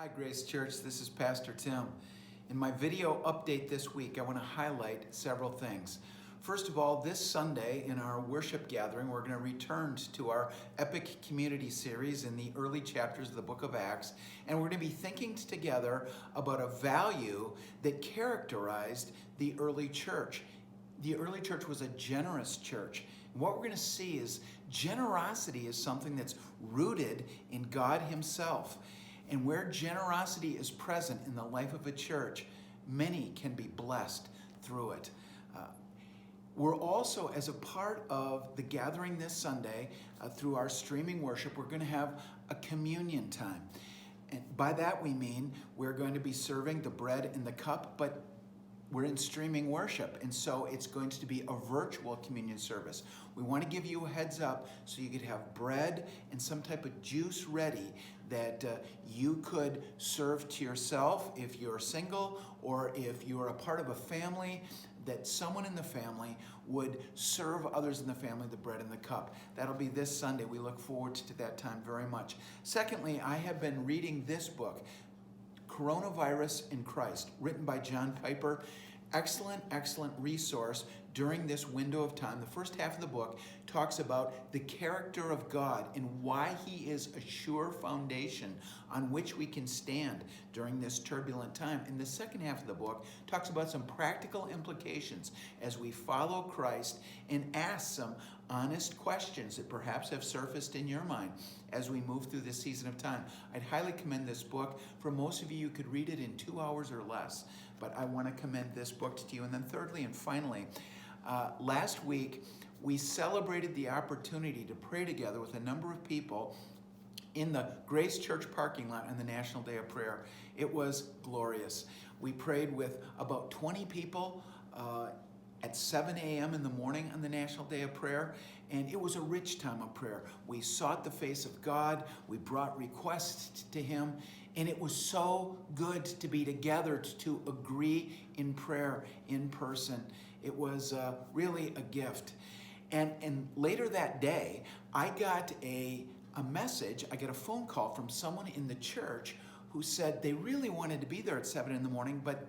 Hi Grace Church, this is Pastor Tim. In my video update this week, I want to highlight several things. First of all, this Sunday in our worship gathering, we're going to return to our Epic Community series in the early chapters of the book of Acts, and we're going to be thinking together about a value that characterized the early church. The early church was a generous church. And what we're going to see is generosity is something that's rooted in God Himself. And where generosity is present in the life of a church, many can be blessed through it. We're also, as a part of the gathering this Sunday, through our streaming worship, we're going to have a communion time. And by that we mean we're going to be serving the bread and the cup, but we're in streaming worship, and so it's going to be a virtual communion service. We want to give you a heads up so you could have bread and some type of juice ready that you could serve to yourself if you're single or if you're a part of a family, that someone in the family would serve others in the family the bread and the cup. That'll be this Sunday. We look forward to that time very much. Secondly, I have been reading this book, Coronavirus in Christ, written by John Piper. Excellent resource during this window of time. The first half of the book talks about the character of God and why He is a sure foundation on which we can stand during this turbulent time. And the second half of the book talks about some practical implications as we follow Christ and ask some honest questions that perhaps have surfaced in your mind as we move through this season of time. I'd highly commend this book. For most of you, you could read it in 2 hours or less, but I want to commend this book to you. And then thirdly and finally, last week, we celebrated the opportunity to pray together with a number of people in the Grace Church parking lot on the National Day of Prayer. It was glorious. We prayed with about 20 people at 7 a.m. in the morning on the National Day of Prayer, and it was a rich time of prayer. We sought the face of God, we brought requests to Him, and it was so good to be together to agree in prayer in person. It was really a gift. And later that day, I got a message, I got a phone call from someone in the church who said they really wanted to be there at 7 in the morning, but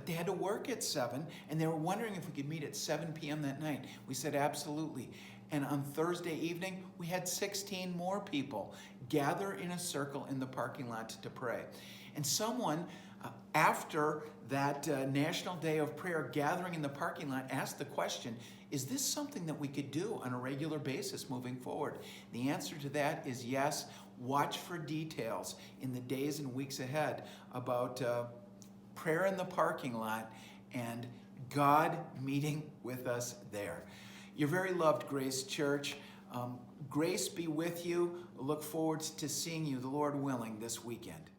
they had to work at 7, and they were wondering if we could meet at 7 p.m. that night. We said absolutely. And on Thursday evening, we had 16 more people gather in a circle in the parking lot to pray. And someone, after that National Day of Prayer gathering in the parking lot, asked the question, is this something that we could do on a regular basis moving forward? The answer to that is yes. Watch for details in the days and weeks ahead about prayer in the parking lot and God meeting with us there. You're very loved, Grace Church. Grace be with you. Look forward to seeing you, the Lord willing, this weekend.